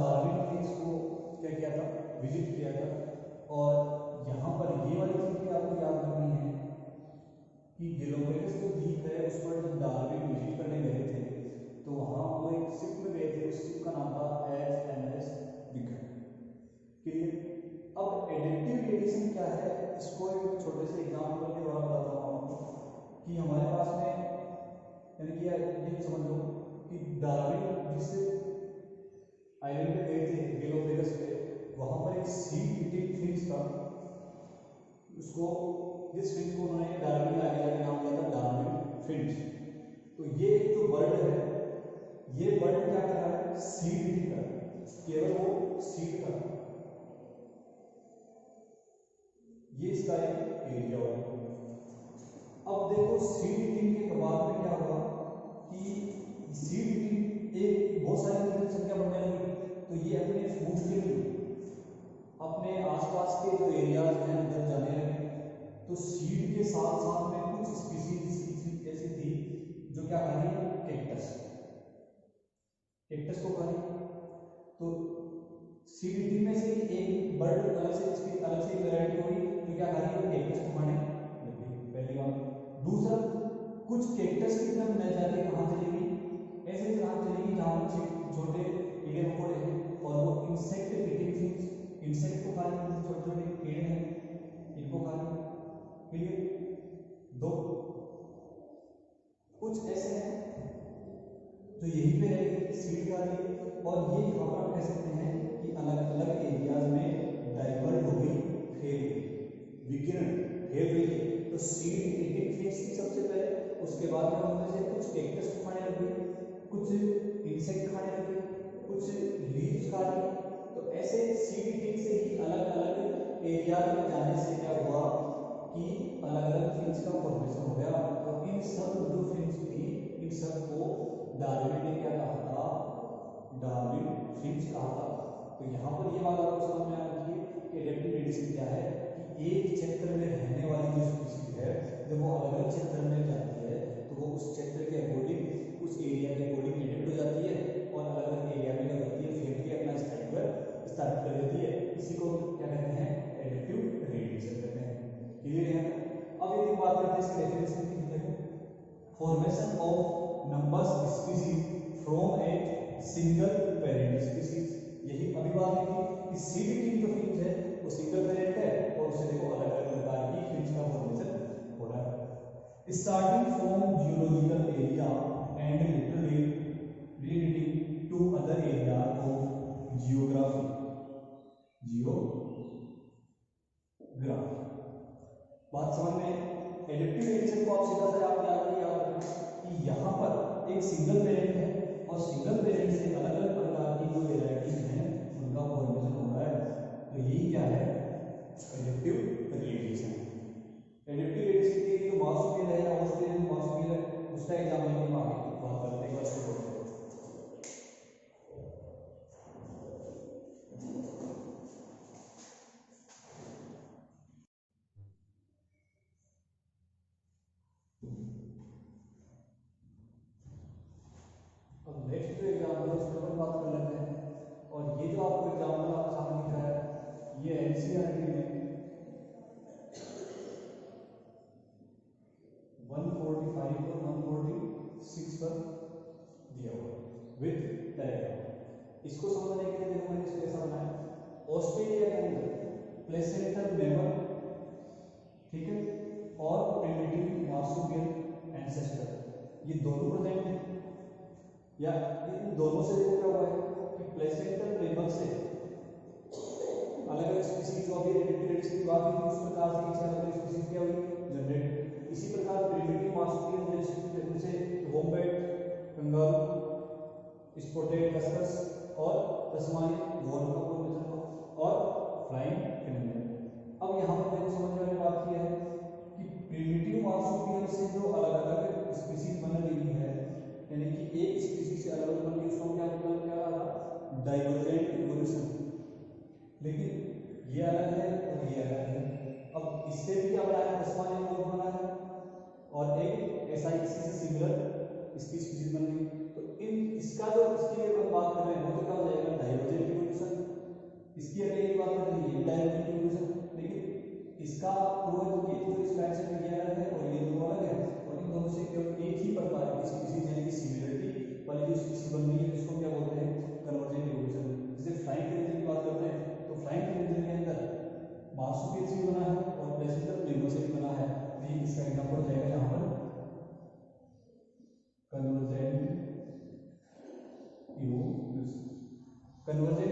Darwin ने इसको क्या किया था, विजिट किया था। और यहाँ पर ये वाली चीज भी आपको याद रखनी है कि गैलोपैगस जो द्वीप है उस पर जब डार्विन विजिट करने गए थे तो वहाँ वो एक शिप में गए थे, उस शिप का नाम था HMS विक्रम। क्लियर। अब एडेप्टिव एडिशन क्या है, इसको एक छोटे से एग्जाम्पल के द्वारा बताता हूँ आपको कि हमारे पास में यानी कि ये समझ लो कि डार्विन जिस आइलैंड पे गए थे गैलोपैगस पे, वहाँ पर एक सीड इटिंग फिश था। उसको जिस फिश को उन्होंने डार्विन ने आगे जाके नाम दिया था डार्विन फिश। तो ये एक जो बर्ड है, ये बर्ड क्या कर रहा है, सीड इटिंग कर रहा है, केवल वो सीड कर रहा है। ये इसका एक एरिया होगा। अब देखो सीड इटिंग के बाद में क्या होगा कि सीड इटिंग एक बहुत सारी संख्या बढ़ने लगी, तो ये अपने फूड के लिए अपने आसपास के जो एरियाज हैं उधर जाने लगे। तो सीड के साथ साथ में कुछ स्पीसीज ऐसी थी जो क्या खा रही, कैक्टस, कैक्टस को खा रही। तो सीड इटिंग में से एक बर्ड अलग से वैरायटी हुई जो क्या खा रही है, कैक्टस को खाने लगी, पहली बात। दूसरा, कुछ कैक्टस की तरफ न जाके कहाँ चलेगी, ऐसे जहाँ चलेगी जहाँ छोटे कीड़े मकोड़े हैं और वो इंसेक्ट ईटिंग थिंग्स, इंसेक्ट को खा रही है, छोटे छोटे कीड़े हैं इनको खा रही है। क्लियर। दो कुछ ऐसे हैं जो यहीं पे रहेगी, सीड खा रही है, और ये यहाँ पर कह सकते हैं कि अलग अलग एरियाज में डाइवर्ट हो गई, फैल गई, विकिरण फैल गई है। तो सीड ईटिंग फिश थी सबसे पहले, उसके बाद में उनमें से कुछ कैक्टस को खाने लगी, कुछ इंसेक्ट खाने लगे, कुछ लीव्स खा रही। तो ऐसे सीड ईटिंग से ही अलग अलग एरिया में जाने से क्या हुआ कि अलग अलग फिश का फॉर्मेशन हो गया। और इन सब जो फिश थी इन सब को डार्विन ने क्या कहा था, डार्विन फिश कहा था। तो यहाँ पर ये बात आपको समझ में आनी चाहिए कि एडेप्टिव एडिशन क्या है कि एक क्षेत्र में रहने वाली जो स्पीशीज है जब वो अलग अलग क्षेत्र में जाती है तो वो उस क्षेत्र के अकॉर्डिंग, उस एरिया के अकॉर्डिंग एडेप्ट हो जाती है और अलग अलग एरिया में क्या करती है, फैल के अपना स्थापित कर देती है। इसी को क्या कहते हैं, एडेप्टिव रेडिएशन कहते हैं। क्लियर है। अब यदि बात करते हैं इसकी डेफिनेशन की, देखो formation of numbers species from a single parent species. यही अभी बात है कि सीड ईटिंग जो फिश है वो सिंगल पेरेंट है और उससे देखो अलग अलग प्रकार की फिश का फॉर्मेशन हो रहा है। Starting from geological area and literally relating to other area of geography, बात समझ में। एडेप्टिव एडिशन को आप सीधा सा आप याद रखें कि यहाँ पर एक सिंगल पेरेंट है और सिंगल पेरेंट से अलग अलग प्रकार की जो वेराइटीज हैं उनका फॉर्मेशन हो रहा है। तो यही क्या है, एडेप्टिव रेडिएशन। एडेप्टिव रेडिएशन की जो मार्सुपियल है, ऑस्ट्रेलियन मार्सुपियल है, उसका एग्जाम्पल हम आगे बात करते हैं। अब नेक्स्ट जो एग्जाम्पल है उसके ऊपर बात कर लेते हैं। और ये जो आपको एग्जाम्पल आपके सामने दिख रहा है ये एनसीईआरटी में 145 और 146 पर दिया हुआ विद डायग्राम। इसको समझने के लिए देखो मैंने इसको ऐसा बनाया, ऑस्ट्रेलिया के अंदर प्लेसेंटल मेमल, ठीक है, और प्रिमिटिव मार्सुपियल एंसेस्टर, ये दोनों प्रेजेंट हैं। या इन दोनों से देखो क्या हुआ है कि प्लेसेंटल मेमल से अलग अलग स्पीशीज जो अभी एडेप्टिव की बात हुई उस प्रकार से अलग अलग स्पीशीज क्या हुई, जनरेट। इसी प्रकार प्रिमिटिव मार्सुपियल से वोम्बैट, कंगारू, स्पॉटेड कस्कस और तस्मानियन वॉर्म का फॉर्मेशन हुआ और फ्लाइंग फिनोमिना। अब यहाँ पर देखो समझने वाली बात यह है कि प्रिमिटिव मार्सुपियल से जो अलग अलग स्पीशीज बन रही है, यानी कि एक स्पीशीज से अलग अलग बन रही, उसको क्या रहा, डाइवर्जेंट इवोल्यूशन। लेकिन ये अलग है और ये अलग है। अब इससे भी क्या बना है, तस्मानियन वॉर्म बना है और एक ऐसा इसी से सिमिलर इसकी स्पीशीज बन गई। तो इन इसका जो इसकी हम बात कर रहे हैं वो तो क्या हो जाएगा, डाइवर्जेंट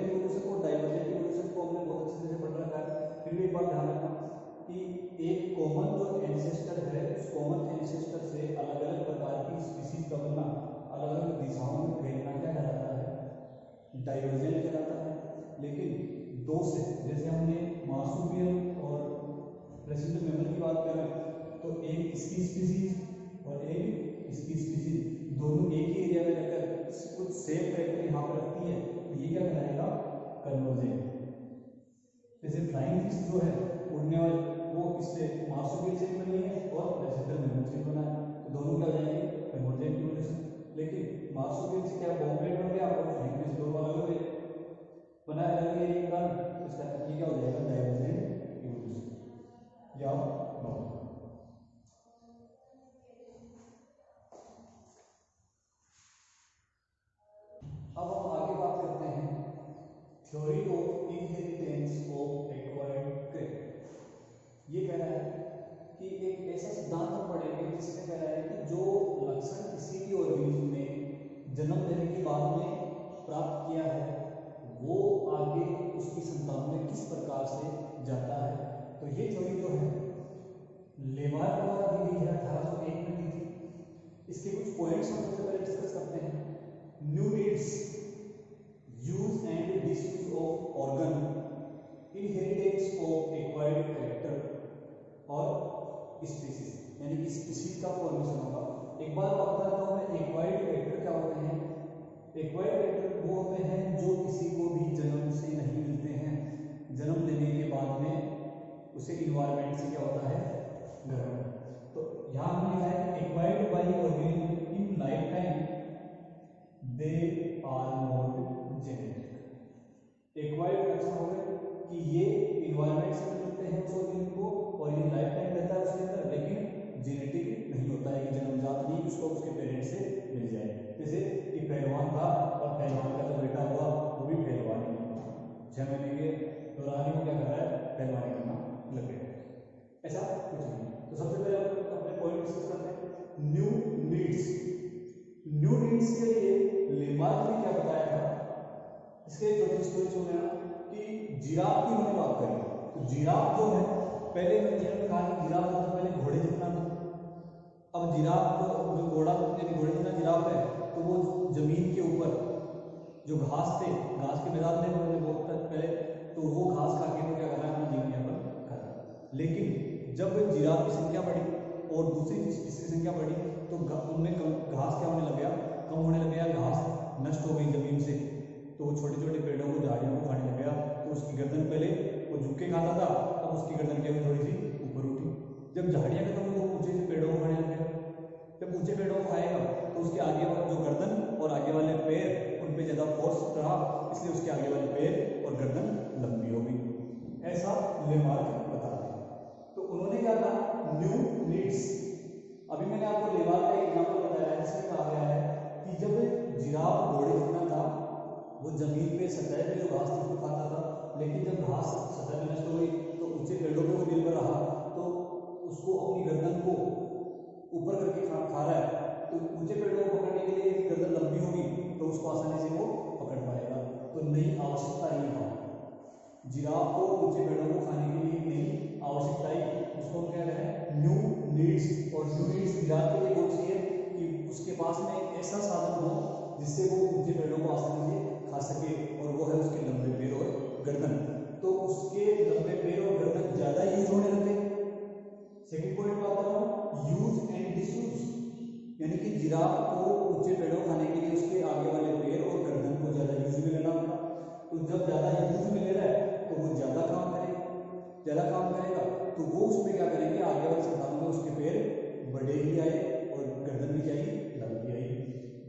इवोल्यूशन और डाइवर्जेंट इवोल्यूशन को हमने बहुत अच्छे से पढ़ रखा है, फिर भी एक बात ध्यान रखना कि एक कॉमन जो एंसेस्टर है उस कॉमन एंसेस्टर से अलग अलग प्रकार की स्पीसीज का बनना, अलग अलग दिशाओं में फैलना क्या कहलाता है, डाइवर्जेंट कहलाता है। लेकिन दो से, जैसे हमने मार्सुपियल और प्लेसेंटल मैमल की बात करें तो एक इसकी स्पीसीज और एक इसकी स्पीसीज दोनों एक ही एरिया में रहकर कुछ सेम कैरेक्टर यहाँ पर रखती है, तो ये क्या कहलाएगा, कन्वर्जेंट। जैसे फ्लाइंग फिश जो है उड़ने वाली, वो किससे, मार्सुपियल से बनी है और प्लेसेंटल मैमल से बना है, तो दोनों क्या हो जाएंगे, कन्वर्जेंट इवोल्यूशन। लेकिन मार्सुपियल से क्या बॉम्बलेट बन गया और फ्लाइंग फिश दोनों अलग हुए, बनाए अलग एरिया के कारण, इसका ये क्या हो जाएगा, डाइवर्जेंट इवोल्यूशन या नॉट। अब हम आगे बात करते हैं theory of inheritance of acquired character. ये कह रहा है कि एक ऐसा सिद्धांत हम पढ़ेंगे जिसमें कह रहा है कि जो लक्षण किसी भी ऑर्गेनिज्म ने जन्म लेने के बाद में प्राप्त किया है वो आगे उसकी संतान में किस प्रकार से जाता है। तो ये थ्योरी जो है लेमार्क द्वारा दी गई है, 1801 में दी थी। इसके कुछ पॉइंट्स हम सबसे पहले डिस्कस करते हैं। New needs, use and disuse of organ, inheritance of acquired character और स्पीसीज, यानी कि स्पीसीज का फॉर्मेशन होगा। एक बार बात करता हूं मैं, एक्वायर्ड कैरेक्टर क्या होते हैं। एक्वायर्ड कैरेक्टर वो होते हैं जो किसी को भी जन्म से नहीं मिलते हैं, जन्म लेने के बाद में उसे इन्वायरमेंट से क्या होता है, ग्रहण। तो यहाँ हमने लिखा है acquired by organism in life time they are not genetic. Acquired अच्छा हो गया कि ये इन्वायरमेंट से मिलते हैं उस ऑर्गेनिज्म को और ये लाइफ टाइम रहता है उसके अंदर, लेकिन जेनेटिक नहीं होता है कि जन्मजात नहीं उसको उसके पेरेंट्स से मिल जाए। जैसे कि पहलवान था और पहलवान का जो बेटा हुआ वो भी पहलवान ही 6 महीने के दौरान ही वो क्या कर रहा है, पहलवानी करना लग गया, ऐसा कुछ नहीं। तो सबसे पहले अपने पॉइंट डिस्कस करते हैं। न्यू नीड्स, न्यू नीड्स के लिए लेमार्क ने क्या बताया था, इसके एक छोटी स्टोरी सुन लेना कि जिराफ की उन्होंने बात करी। तो जिराफ जो है, पहले मैंने कहा कि जिराफ सबसे पहले घोड़े जितना था। अब जिराफ जो घोड़ा घोड़े जितना जिराफ है तो वो जमीन के ऊपर जो घास थे, घास के मैदान में उन्होंने बहुत पहले, तो वो घास खा के वो क्या कर रहा है, अपना जीवन यापन कर रहा है। लेकिन जब जिराफ की संख्या बढ़ी और दूसरी स्पीसीज की संख्या बढ़ी तो उनमें घास क्या होने लग गया, कम होने लग गया, घास नष्ट हो गई जमीन से। तो वो छोटे छोटे पेड़ों को, झाड़ियों को खाने लग गया। तो उसकी गर्दन पहले वो झुक के खाता था, अब उसकी गर्दन क्या हुई, थोड़ी सी ऊपर उठी। जब झाड़ियाँ खत्म हुई तो ऊंचे से पेड़ों को खाने लग गया। जब ऊंचे पेड़ों को खाएगा तो उसके आगे जो गर्दन और आगे वाले पैर उन पे ज़्यादा फोर्स रहा, इसलिए उसके आगे वाले पैर और गर्दन लंबी हो गई, ऐसा लेमार्क बता रहे। तो उन्होंने क्या कहा, न्यू नीड्स। अभी मैंने आपको लेमार्क का एग्जाम्पल बताया है जिसमें कहा गया है कि जब जिराफ घोड़े जितना था वो जमीन पे सतह पे जो घास थी उसको खाता था, लेकिन जब घास सतह पे नष्ट हो गई तो ऊंचे पेड़ों पे वो निर्भर रहा, तो उसको अपनी गर्दन को ऊपर करके खा रहा है। तो ऊंचे पेड़ों को पकड़ने के लिए गर्दन लंबी होगी तो उसको आसानी से वो पकड़ पाएगा। तो नई आवश्यकता ही था, जिराफ को ऊंचे पेड़ों को खाने के लिए नई आवश्यकता ही, उसको क्या कह रहे हैं, न्यू नीड्स। और न्यू नीड्स जिराफ के लिए कौन सी है कि उसके पास में एक ऐसा साधन हो जिससे वो ऊंचे पेड़ों को आसानी से खा सके, और वो है उसके लंबे पैर और गर्दन। तो उसके लंबे पैर और गर्दन ज्यादा यूज होने लगे। सेकंड पॉइंट बात कर रहा हूँ, यूज एंड डिसयूज, यानी कि जिराफ को ऊंचे पेड़ों खाने के लिए उसके आगे वाले पैर और गर्दन को ज्यादा यूज में लेना पड़ा। तो जब ज्यादा यूज में ले रहा है तो वो ज्यादा काम करेगा, तो वो उसमें क्या करेंगे, आगे वाले संतानों में उसके पैर बड़े ही आए और गर्दन भी क्या आई, लंबी आई।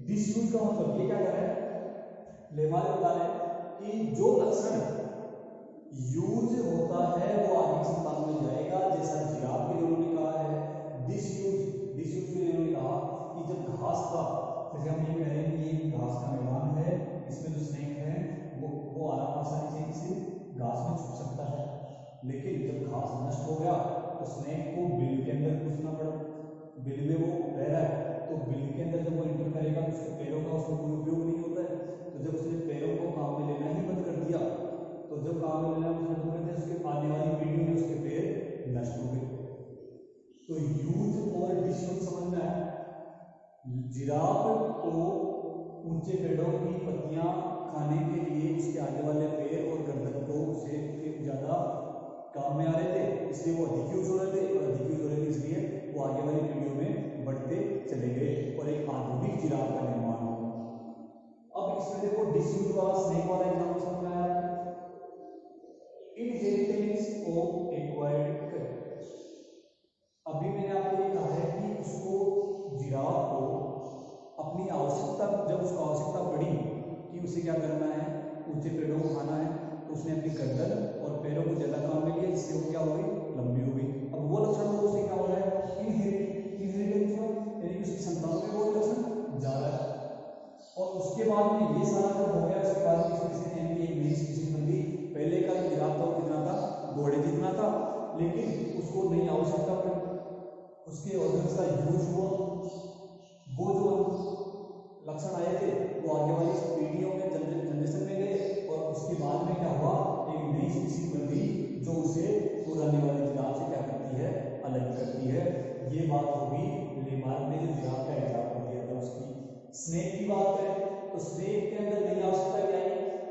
डिसयूज का मतलब ये क्या कर रहा है, लेमार्क बता रहे हैं कि जो लक्षण यूज होता है वो आगे संतान में जाएगा, जैसा जिराफ के लिए उन्होंने कहा है। डिसयूज के लिए उन्होंने कहा कि जब घास का, जैसे हम ये कह रहे हैं कि ये घास का मैदान है, इसमें जो स्नेक है वो आसानी से किसी घास में छुप सकता है, लेकिन जब घास नष्ट हो गया तो स्नेक को बिल के अंदर घुसना पड़ा। बिल में वो रह रहा है तो बिल के अंदर जब वो एंटर करेगा तो उसके पैरों का उसमें कोई उपयोग नहीं होता है, तो तो जब उसने पैरों को काम में लेना ही बंद कर दिया, तो जब काम में लेना उसने बंद कर दिया, उसके आने वाली पीढ़ी में उसके पैर नष्ट हो गए। तो यूज और डिसयूज समझ में आया। जिराफ को ऊंचे पेड़ों की पत्तियां खाने के लिए उसके आगे वाले पैर और गर्दन को उसे ज्यादा काम में आ रहे थे, इसलिए वो अधिक यूज हो रहे थे, और अधिक यूज हो रहे थे इसलिए वो आगे वाली पीढ़ियों में बढ़ते चले गए और एक आधुनिक जिराफ का निर्माण हुआ। अब इसमें देखो डिसयूज वाला स्नेक वाला एग्जांपल समझ में आया। Inheritance of acquired characters. अभी मैंने आपको ये कहा है कि उसको जिराफ को अपनी आवश्यकता, जब उसको आवश्यकता पड़ी कि उसे क्या करना है, ऊंचे पेड़ों को खाना है, तो उसने अपनी गर्दन और पैरों को ज्यादा काम में लिया, जिससे वो क्या हो गई, लंबी हो गई। अब वो लक्षण तो उसे क्या हो रहा है, इनहेरिटेंस यानी कि उसकी संतान में वो लक्षण जा रहा है। और उसके बाद में ये सारा जब हो गया, उसके बाद में स्पीशीज यानी कि एक नई स्पीशीज बन गई। पहले का जिराफ था वो कितना था, घोड़े जितना था, लेकिन उसको नई आवश्यकता पड़ी, उसके ऑर्गन्स का यूज हुआ, वो जो लक्षण आए थे वो आगे वाली पीढ़ियों में जनरेशन में गए, और उसके बाद में क्या हुआ, एक नई स्पीशीज बन गई जो उसे पुराने वाले जिराफ से क्या करती है, अलग करती है। ये बात होगी लेमार्क ने जो जिराफ का एग्जाम्पल दिया था उसकी। स्नेक की बात करें तो स्नेक के अंदर नई आवश्यकता क्या है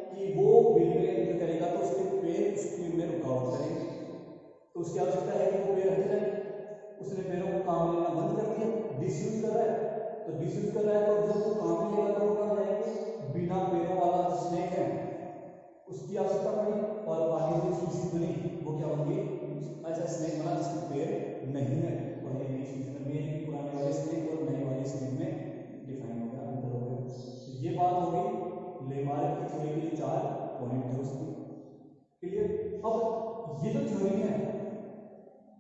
कि वो बिल में एंटर करेगा तो उसके पैर उसके में रुकावट करेंगे, तो उसकी आवश्यकता है कि वो पैर हट जाए। उसने पैरों को काम लेना बंद कर दिया, डिसयूज कर रहा है, तो डिसयूज कर रहा है, तो जब वो काम में लेगा तो वो क्या जाएंगे, बिना पैरों वाला स्नेक है उसकी आवश्यकता पड़ी, और आगे जो स्पीशीज बनी वो क्या बन गई, ऐसा स्नेक बना जिसके पैर नहीं है, और ये नई स्पीशीज बन गई। पुराने वाले स्नेक और नए वाले स्नेक में डिफाइन हो गया, अंतर हो गया। तो ये बात हो गई लेमार्क की थ्योरी के 4 पॉइंट थे उसकी। क्लियर। अब ये जो थ्योरी है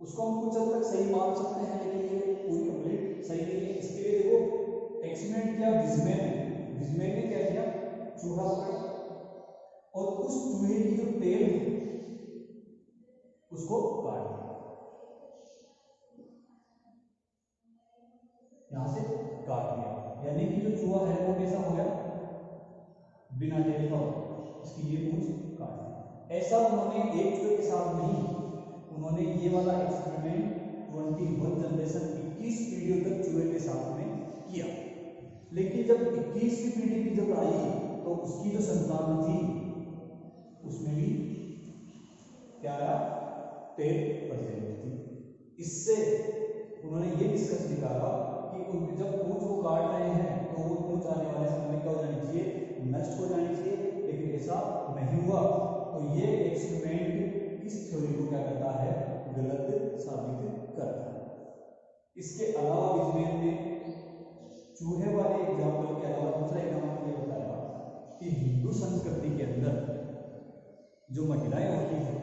उसको हम कुछ हद तक सही मान सकते हैं, लेकिन ये पूरी कंप्लीट सही नहीं है। इसके लिए देखो एक्सपेरिमेंट किया विजमैन ने क्या किया, चूहा पकड़ा और उस चूहे की जो टेल है उसको काट दिया, यहां से काट दिया, यानी कि जो चूहा है वो कैसा हो गया, बिना टेल का, इसकी ये पूंछ काट दी। ऐसा उन्होंने एक चूहे के साथ नहीं, उन्होंने ये वाला एक्सपेरिमेंट 21 जनरेशन 21 पीढ़ियों तक चूहे के साथ में किया। लेकिन जब 21वीं पीढ़ी की जब आई तो उसकी जो संतान थी उसमें भी क्या आया, टेल प्रेजेंट थी। इससे उन्होंने ये डिस्कस निकाला कि उनके जब पूंछ को काट रहे हैं तो वो पूंछ आने वाले समय में क्या हो जानी चाहिए, नष्ट हो जानी चाहिए, लेकिन ऐसा नहीं हुआ। तो ये एक्सपेरिमेंट इस थ्योरी को क्या करता है, गलत साबित करता है। इसके अलावा विजमैन ने चूहे वाले एग्जाम्पल के अलावा दूसरा एग्जाम्पल ये बताया कि हिंदू संस्कृति के अंदर जो महिलाएं होती हैं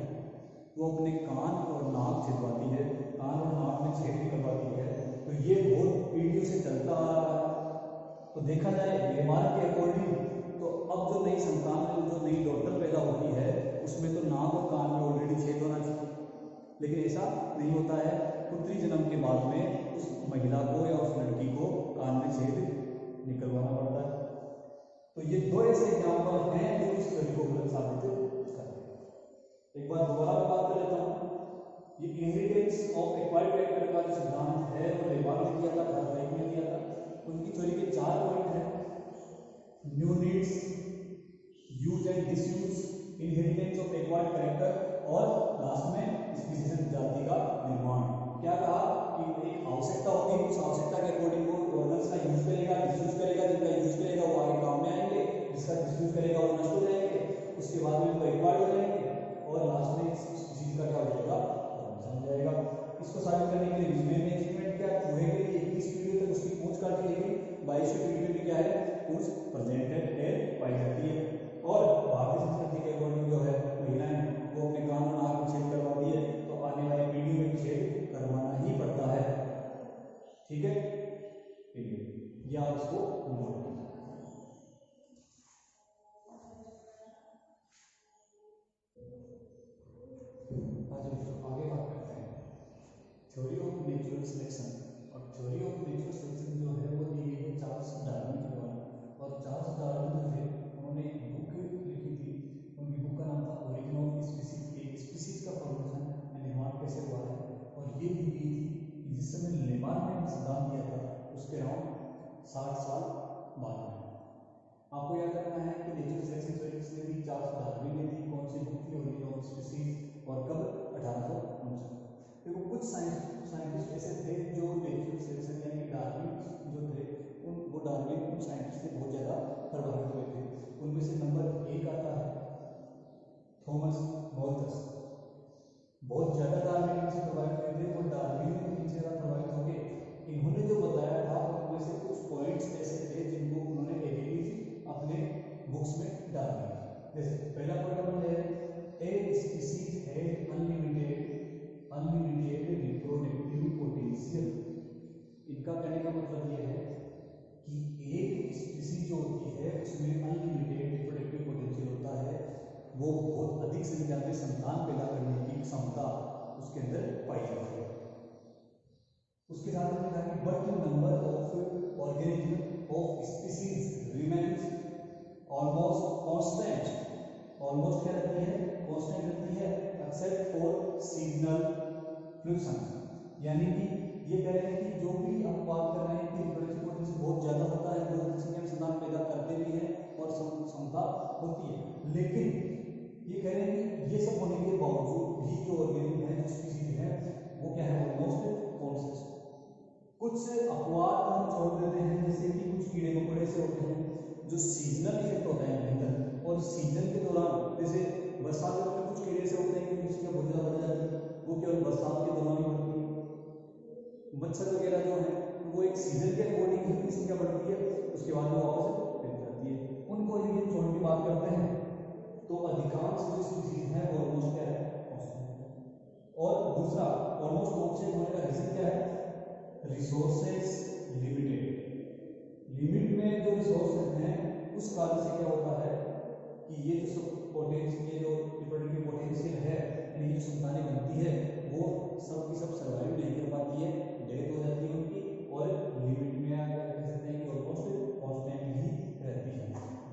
वो अपने कान और नाक छिदवाती है, कान और नाक में छेद निकलवाती है, तो ये बहुत पीढ़ियों से चलता आ रहा है। तो देखा जाए लेमार्क के अकॉर्डिंग तो अब जो नई संतान, जो नई डॉटर पैदा होती है उसमें तो नाक और कान में ऑलरेडी छेद होना चाहिए, लेकिन ऐसा नहीं होता है। पुत्री जन्म के बाद में उस महिला को या उस लड़की को कान में छेद निकलवाना पड़ता है। तो ये दो ऐसे एग्जाम्पल हैं जो इस थ्योरी को गलत साबित करते हैं। एक बार दोबारा मैं बात कर लेता हूँ। ये इनहेरिटेंस ऑफ एक्वायर्ड कैरेक्टर का जो सिद्धांत है वो लेमार्क ने दिया था, डार्विन ने दिया था। उनकी थ्योरी के 4 पॉइंट हैं, new needs, use and disuse, inheritance of acquired character, और लास्ट में स्पीशीज जाति का निर्माण। क्या कहा कि एक आवश्यकता होगी, उस आवश्यकता के अकॉर्डिंग वो ऑर्गन्स का यूज करेगा, डिसयूज करेगा, जिनका यूज करेगा वो आगे काम में आएंगे, जिसका डिसयूज करेगा वो नष्ट हो जाएंगे, उसके बाद में वो एक्वायर्ड हो जाएंगे, और लास्ट में स्पीशीज का क्या हो जाएगा, हो जाएगा। इसको साबित करने के लिए विजमैन ने एक्सपेरिमेंट किया, चूहे के लिए 21 पीढ़ियों तक उसकी पूंछ काटी, लेकिन 22वीं पीढ़ी में क्या है, पूंछ प्रेजेंट है, टेल पाई जाती है। और भारतीय संस्कृति के अकॉर्डिंग जो है महिलाएं वो अपने कान और नाक में छेद करवाती है, तो आने वाली पीढ़ी में भी छेद करवाना ही पड़ता है। ठीक है, ये आप इसको नोट कीजिए। आगे बात करते हैं थ्योरी ऑफ नेचुरल सिलेक्शन। और थ्योरी ऑफ नेचुरल सिलेक्शन जो है वो दी गई है चार्ल्स डार्विन के द्वारा। और चार्ल्स डार्विन जो थे उन्होंने थी ओरिजिन ऑफ स्पीसीज और कब 1859। देखो कुछ साइंटिस्ट ऐसे थे जो नेचुरल सिलेक्शन यानी कि डार्विन जो थे वो डार्विन उन साइंटिस्ट से बहुत ज़्यादा प्रभावित हुए थे। उनमें से नंबर 1 आता है थॉमस मॉल्थस। बहुत ज़्यादा डार्विन इनसे प्रभावित हुए थे और डार्विन इनसे ज़्यादा प्रभावित होकर इन्होंने जो बताया था उनमें से कुछ पॉइंट्स ऐसे थे जिनको उन्होंने एग्रीमेंट अपने बुक्स में डाल दिया। जैसे पहला पॉइंट है a species have unlimited reproductive potential. इनका कहने का मतलब यह है कि एक स्पीसीज जो होती है उसमें अनलिमिटेड रिप्रोडक्टिव पोटेंशियल होता है, वो बहुत अधिक संख्या में संतान पैदा करने की क्षमता उसके अंदर पाई जाती है। उसके साथ में कहा कि but number of organism of species remains almost constant. Almost क्या रहती है? कांस्टेंट रहती है एक्सेप्ट फॉर सीजनल फ्लक्चुएशन। यानी कि ये कह रहे हैं कि जो भी हम बात कर रहे हैं कि रिप्रोडक्टिव पोटेंशियल बहुत ज़्यादा होता है, बहुत अधिक संख्या में संतान पैदा करते भी हैं और क्षमता होती है, लेकिन ये कह रहे हैं कि ये सब होने के बावजूद भी जो ऑर्गेनिज्म है, जो स्पीसीज है, वो क्या है? Almost constant. कुछ अपवाद हम छोड़ देते हैं, जैसे कि कुछ कीड़े मकोड़े से होते हैं जो सीजनल इफेक्ट होता है भीतर, और सीजन के दौरान जैसे बरसात के दौरान कुछ कीड़े से होते हैं कि उसकी बहुत ज़्यादा बढ़ जाती है, वो केवल बरसात के दौरान ही बढ़ती है। मच्छर वगैरह जो है वो एक सीजन के अकॉर्डिंग ही उनकी संख्या बढ़ती है, उसके बाद वो वापस मिल जाती है। उनको यदि हम छोड़ के बात करते हैं तो अधिकांश जो स्पीसीज है वो ऑलमोस्ट क्या है? कांस्टेंट है। और दूसरा ऑलमोस्ट कांस्टेंट होने का रीजन क्या है? Resources limited. लिमिट में जो रिसोर्सेज हैं उस कारण से क्या होता है कि ये जो सब पोटेंशियल, ये जो रिप्रोडक्टिव पोटेंशियल है, यानी जो संतानें बनती है, वो सब की सब सर्वाइव नहीं कर पाती है, डेथ हो जाती है उनकी, और लिमिट में कह सकते हैं कि ऑलमोस्ट कांस्टेंट ही रहती है।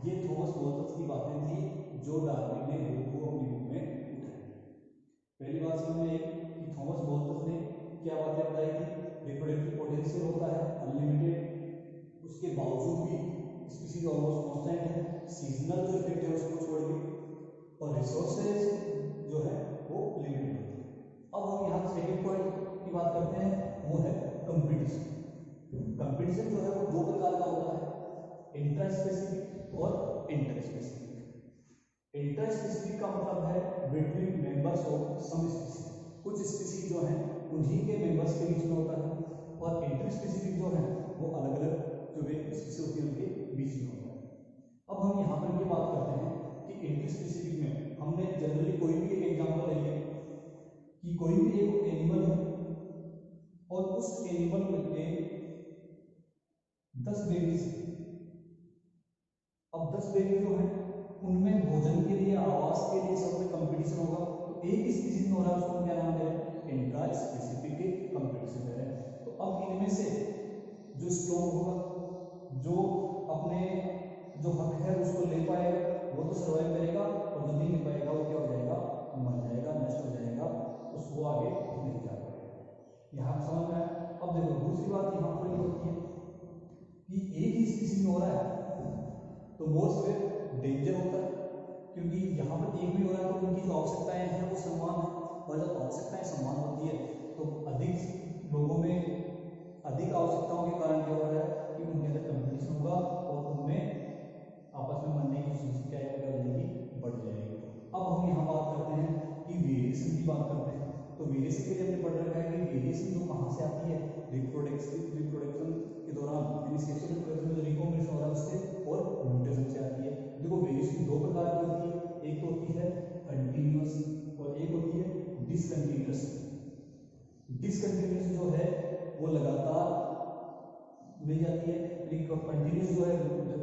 ये थॉमस मॉल्थस की बातें थी जो डार्विन ने वो अपनी बुक में उठाई। पहली बात समझ में आई कि थॉमस मॉल्थस ने क्या बातें बताई थी? रिप्रोडक्टिव पोटेंशियल होता है अनलिमिटेड, उसके बावजूद भी स्पीसीज ऑलमोस्ट कांस्टेंट है, सीजनल जो इफेक्ट है उसको छोड़ के, और रिसोर्सेज जो है वो लिमिटेड होती है। अब हम यहाँ सेकंड पॉइंट की बात करते हैं, वो है कंपटीशन। कंपटीशन जो है वो दो प्रकार का होता है, इंट्रा स्पेसिफिक और इंटर स्पेसिफिक। इंटर स्पेसिफिक का मतलब है between members of some species, कुछ स्पीसीज जो है उन्हीं के मेंबर्स के बीच में होता है, और इंटर स्पेसिफिक जो है वो अलग अलग जो स्पीसीज होती है उनके बीच में होता है। अब हम यहाँ पर ये बात करते हैं कि इंटर स्पेसिफिक में हमने जनरली कोई भी एक एग्जांपल ले लिया कि कोई भी एक एनिमल है और उस एनिमल के 10 बेबीज। अब 10 बेबी जो है उनमें भोजन के लिए, आवास के लिए, सब में कंपटीशन होगा, तो एक स्पीसीज में हो रहा है, उसको क्या नाम दे रहे हैं? इंट्रा स्पेसिफिक कंपटीशन दे रहे हैं। तो अब इनमें से जो स्ट्रॉन्ग होगा, जो अपने जो हक है उसको ले पाएगा, वो तो सर्वाइव करेगा, और जो नहीं ले पाएगा वो क्या हो जाएगा? मर जाएगा, नष्ट हो जाएगा, उसको आगे नहीं जा पाएगा। यहाँ समझ में आया? अब देखो दूसरी बात यहाँ पर ये होती है कि एक ही स्पीसीज में हो रहा है तो मोस्ट डेंजर होता है, क्योंकि यहाँ पर एक भी हो रहा है तो उनकी जो आवश्यकताएं हैं वो समान है, और जब आवश्यकताएं समान होती है तो अधिक लोगों में अधिक आवश्यकताओं के कारण क्या हो रहा है कि उनके अंदर कंपटीशन होगा और उनमें आपस में मरने की संख्या क्या हो जाएगी? बढ़ जाएगी। अब हम यहाँ बात करते हैं कि वेरिएशन की बात करते हैं, तो वेरिएशन के लिए हमने पढ़ रखा है कि वेरिएशन जो कहाँ से आती है? रिप्रोडक्शन के दौरान, यानी सेक्सुअल रिप्रोडक्शन में जो रिकॉम्बिनेशन हो रहा है उससे, और म्यूटेशन से आती है। देखो वेरिएशन दो प्रकार की होती है, एक तो होती है कंटिन्यूअस और एक होती है डिसकंटिन्यूअस। डिसकंटिन्यूअस जो है वो लगातार मिल जाती है, लेकिन कंटिन्यूअस जो है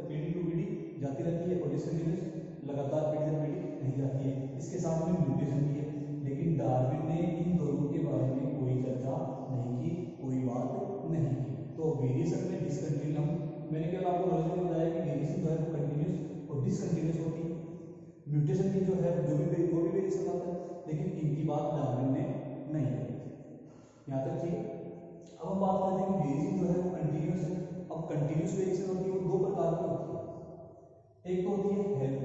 पीढ़ी टू पीढ़ी जाती रहती है, और डिसकंटिन्यूअस लगातार पीढ़ी दर पीढ़ी नहीं जाती है। इसके साथ में म्यूटेशन भी है, लेकिन डार्विन ने इन दोनों के बारे में कोई चर्चा नहीं की, कोई बात नहीं की। तो वेरिएशन में डिसकंटिन्यूअस, मैंने केवल आपको नॉलेज में बताया कि वेरिएशन जो है वो कंटिन्यूअस और डिसकंटिन्यूअस होती है। म्यूटेशन की जो है जो भी वेरिएशन आता है, लेकिन इनकी बात डार्विन ने नहीं की। यहाँ तक ठीक है। अब हम बात करते हैं कि वेरिएशन जो है वो कंटिन्यूअस है। अब कंटिन्यूअस वेरिएशन होती है वो दो प्रकार की होती है, एक तो होती है हेल्प,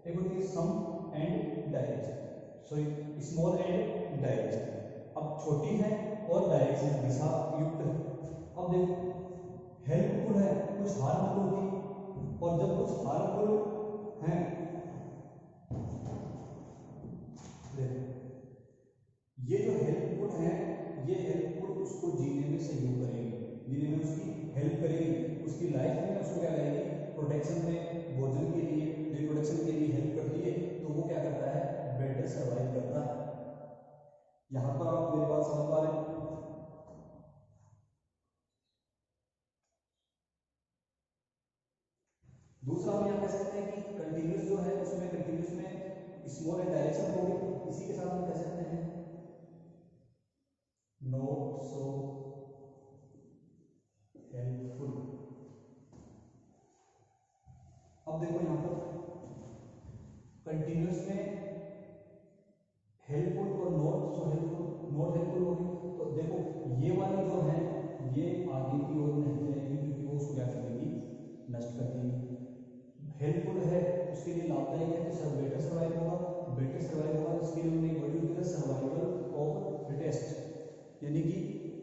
एक होती है some and direct. Sorry small and direction. अब छोटी है और डायरेक्शन दिशा युक्त है। अब देखो हेल्पफुल है, कुछ हार्मफुल होगी, और जब कुछ हार्मफुल है, देखो ये जो हेल्पफुल है, ये हेल्पफुल उसको जीने में सहयोग करेगी, जीने में उसकी हेल्प करेगी, उसकी लाइफ में उसको क्या करेगी, प्रोटेक्शन में, भोजन के लिए, रिप्रोडक्शन के लिए हेल्प करती है। तो वो क्या करता है, बेटर सर्वाइव करता है। यहां पर आप मेरी बात समझ पा रहे हैं? दूसरा हम यहाँ कह सकते हैं कि कंटिन्यूस जो है उसमें कंटिन्यूस में स्मॉल एंड डायरेक्शन होगी, इसी के साथ हम कह सकते हैं नॉट सो हेल्पफुल। अब देखो यहाँ पर कंटिन्यूस में हेल्पफुल और not so helpful, not helpful होगी। तो देखो ये वाली जो है ये आगे की ओर नहीं जाएगी, क्योंकि वो उसको क्या करेगी, नष्ट कर देगी। हेल्पफुल है उसके लिए लाभदायक है, तो सब बेटर सर्वाइव होगा, बेटर सर्वाइव होगा। इसके लिए उन्होंने वर्ड यूज किया सर्वाइवल ऑफ फिटेस्ट, यानी कि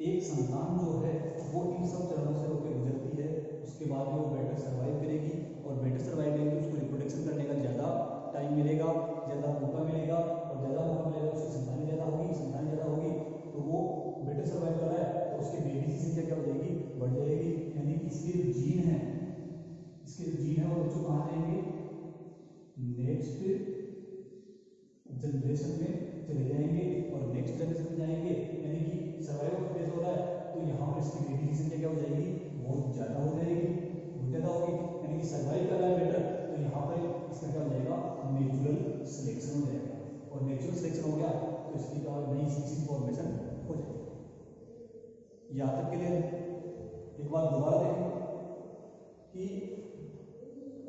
एक संतान जो है वो इन सब चरणों से होकर गुजरती है, उसके बाद वो बेटर सर्वाइव करेगी, और बेटर सर्वाइव करेगी तो उसको रिप्रोडक्शन करने का ज़्यादा टाइम मिलेगा, ज़्यादा मौका मिलेगा, और ज़्यादा मौका मिलेगा उसकी संतान ज़्यादा होगी, संतान ज़्यादा होगी तो वो बेटर सर्वाइव कर रहा है तो उसके बेबी की संख्या क्या हो जाएगी, बढ़ जाएगी। यानी कि इसके जो जीन है, इसके जो जीन है वो बच्चों कहाँ जाएंगे, नेक्स्ट जनरेशन में चले जाएंगे, और नेक्स्ट जनरेशन में जाएंगे, यानी कि सर्वाइवल फेज हो रहा है तो यहाँ पर इसकी बेबी की संख्या क्या हो जाएगी, बहुत ज़्यादा हो जाएगी, बहुत ज़्यादा होगी। यानी कि सर्वाइव कर रहा है बेटर, तो यहाँ पर इसका क्या हो जाएगा, नेचुरल सिलेक्शन हो जाएगा, और नेचुरल सिलेक्शन हो गया तो इसकी क्या नई स्पीशीज फॉर्मेशन हो जाएगी। यहाँ तक के लिए एक बार दोबारा देखें कि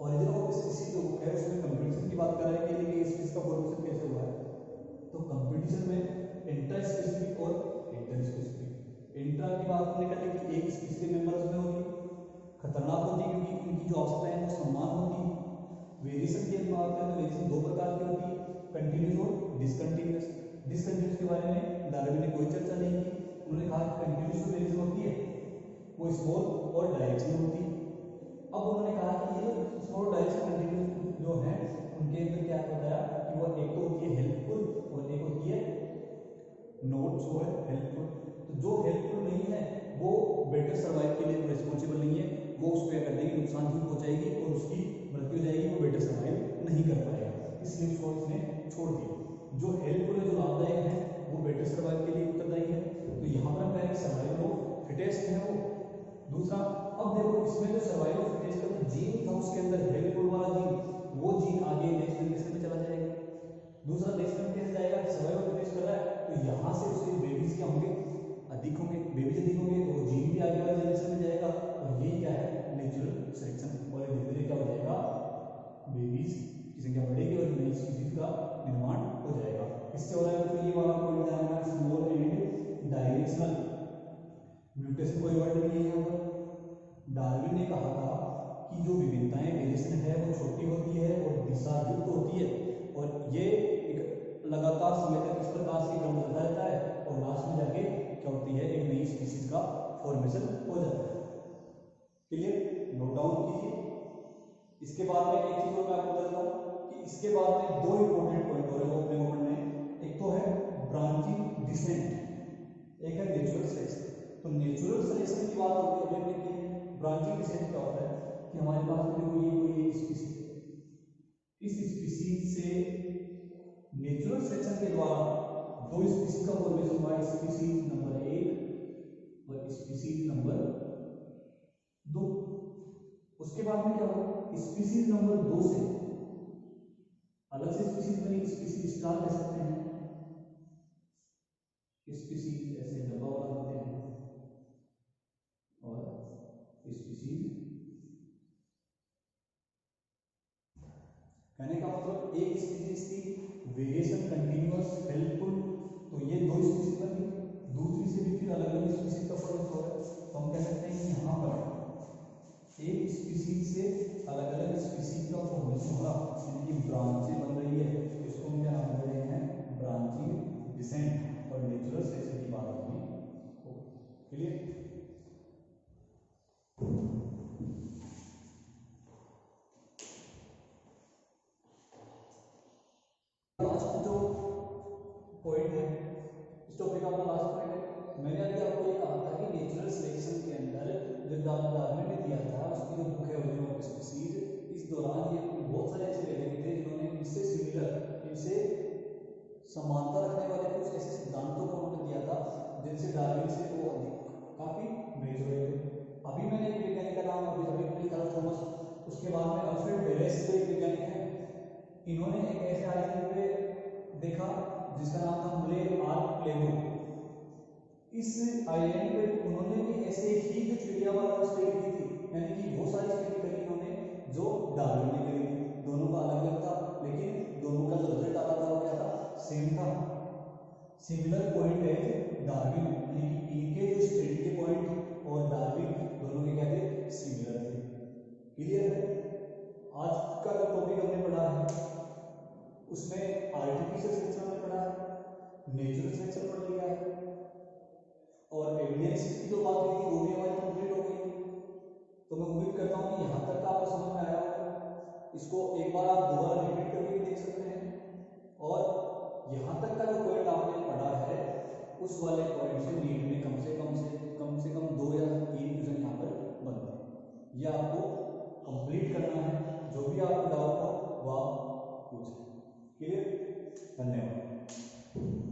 ओरिजिन ऑफ स्पीशीज जो है उसमें कंपटीशन की बात कर रहे हैं कि स्पीशीज का फॉर्मेशन कैसे हुआ है। तो कंपटीशन में इंटर स्पेसिफिक और इंटर स्पेसिफिक, इंटर की बात हमने कर ली कि एक स्पीशीज के मेंबर उसमें होगी, खतरनाक होती है क्योंकि उनकी जो आवश्यकताएं हैं वो समान होती है। वेरिएशन की बात करें तो वेरिएशन दो प्रकार की होती है, कंटिन्यूस और डिसकंटिन्यूस। डिसकंटिन्यूस के बारे में डार्विन ने कोई चर्चा नहीं की, उन्होंने कहा कि कंटिन्यूस जो वेरिएशन होती है वो स्मॉल और डायरेक्शनल होती है। अब उन्होंने कहा कि ये स्मॉल डायरेक्शन कंटिन्यूस जो है उनके अंदर क्या बताया कि वो एक तो होती है हेल्पफुल और एक होती है नॉट सो हेल्पफुल। तो जो हेल्पफुल नहीं है वो बेटर सर्वाइव के लिए रिस्पॉन्सिबल नहीं है, वो उसको क्या कर देगी, नुकसान ही पहुंचाएगी और उसकी मृत्यु हो जाएगी, वो बेटर सर्वाइव नहीं कर पाएगा, इसलिए उसको इसने छोड़ दिया। जो हेल्पफुल है, जो लाभदायक है, वो बेटर सर्वाइव के लिए उत्तरदायी है। तो यहाँ पर हम कहेंगे सर्वाइवल ऑफ फिटेस्ट है वो। दूसरा, अब देखो इसमें जो सर्वाइवल ऑफ फिटेस्ट का जो जीन था उसके अंदर हेल्पफुल वाला जीन, वो जीन आगे नेक्स्ट जनरेशन में चला जाएगा। दूसरा नेक्स्ट में कैसे जाएगा, सर्वाइवल ऑफ फिटेस्ट कर रहा है तो यहाँ से उसके बेबीज क्या होंगे, अधिक होंगे, बेबीज अधिक होंगे तो वो जीन भी आगे वाले जनरेशन में जाएगा, और यही क्या है नेचुरल सिलेक्शन, और धीरे धीरे क्या हो जाएगा, बेबीज की संख्या बढ़ेगी और नई स्पीशीज का निर्माण हो जाएगा। इससे हो रहा है तो ये वाला पॉइंट ध्यान रखना, स्मॉल एंड डायरेक्शनल म्यूटेशन कोई वर्ड नहीं है यहाँ पर। डार्विन ने कहा था कि जो विभिन्नताएं वेरिएशन है वो छोटी होती है और दिशा युक्त होती है, और ये एक लगातार समय तक इस प्रकार से क्रम चलता रहता है और लास्ट में जाके क्या होती है, एक नई स्पीशीज का फॉर्मेशन हो जाता है। क्लियर, नोट डाउन कीजिए। इसके बाद में एक चीज और मैं आपको बता दूं कि इसके बाद में दो इंपॉर्टेंट पॉइंट और है वो अपने को पढ़ने, एक तो है ब्रांचिंग डिसेंट, एक है नेचुरल सिलेक्शन। तो नेचुरल सिलेक्शन की बात होती है हमने की, ब्रांचिंग डिसेंट क्या होता है कि हमारे पास में देखो ये कोई एक स्पीशीज, इस स्पीशीज से नेचुरल सिलेक्शन के द्वारा दो स्पीशीज का फॉर्मेशन हुआ, स्पीशीज नंबर 1 और स्पीशीज नंबर 2। उसके बाद में क्या हुआ, स्पीशीज नंबर 2 से अलग से स्पीशीज बनी, स्पीशीज स्टार कह सकते हैं, स्पीशीज ऐसे डब्बा बना देते हैं, और स्पीशीज, कहने का मतलब एक स्पीशीज की वेरिएशन कंटिन्यूअस हेल्पफुल, तो ये दो स्पीशीज बनी, दूसरी से भी फिर अलग अलग स्पीशीज का फॉर्मेशन हो रहा है। तो हम कह सकते हैं कि यहाँ पर एक स्पीशीज से अलग अलग स्पीशीज का फॉर्मेशन हो रहा, यानी कि ब्रांचें बन रही है, इसको हम क्या नाम दे रहे हैं, ब्रांच पॉइंट है, इस टॉपिक का अपना लास्ट पॉइंट है। मैंने अभी आपको ये कहा था कि नेचुरल सिलेक्शन के अंदर जो डार्विन ने दिया था उसकी जो बुक है ओरिजिन ऑफ स्पीसीज, इस दौरान ये बहुत सारे ऐसे वैज्ञानिक थे जिन्होंने इससे सिमिलर, इनसे समानता रखने वाले कुछ ऐसे सिद्धांतों को उन्होंने दिया था जिनसे डार्विन से वो अधिक काफी मेच हुए थे। अभी मैंने एक वैज्ञानिक का नाम अभी सभी को लिखा थॉमस, उसके बाद में अल्फ्रेड वेलेस जो एक वैज्ञानिक है, इन्होंने एक ऐसे आइलैंड पे देखा जिसका नाम था मुले आर्कलेगो। इस आइलैंड पे उन्होंने भी ऐसे ही जो चिड़िया वाला स्टडी की थी, यानी कि वो सारी स्टडी करी उन्होंने जो डार्विन ने करी थी। दोनों का अलग अलग था लेकिन दोनों का जो रिजल्ट आता था वो क्या था, सेम था। सिमिलर पॉइंट है डार्विन, यानी कि इनके जो स्टडी के पॉइंट और डार्विन दोनों के क्या थे, सिमिलर थे। क्लियर है? आज का जो टॉपिक हमने पढ़ा है उसमें आर्टिफिशियल सिलेक्शन में पढ़ा है, नेचुरल सिलेक्शन पढ़ लिया है और एविडेंस की जो बात हुई थी वो भी हमारी कंप्लीट हो गई। तो मैं उम्मीद करता हूँ कि यहाँ तक आपको समझ में आया होगा। इसको एक बार आप दोबारा रिपीट करके भी देख सकते हैं और यहाँ तक का जो पॉइंट आपने पढ़ा है उस वाले पॉइंट से नीट में कम से कम 2 या 3 क्वेश्चन यहाँ पर बनते हैं। ये आपको कंप्लीट करना है, जो भी आपको डाउट हो वो आप पूछें। क्लियर? धन्यवाद।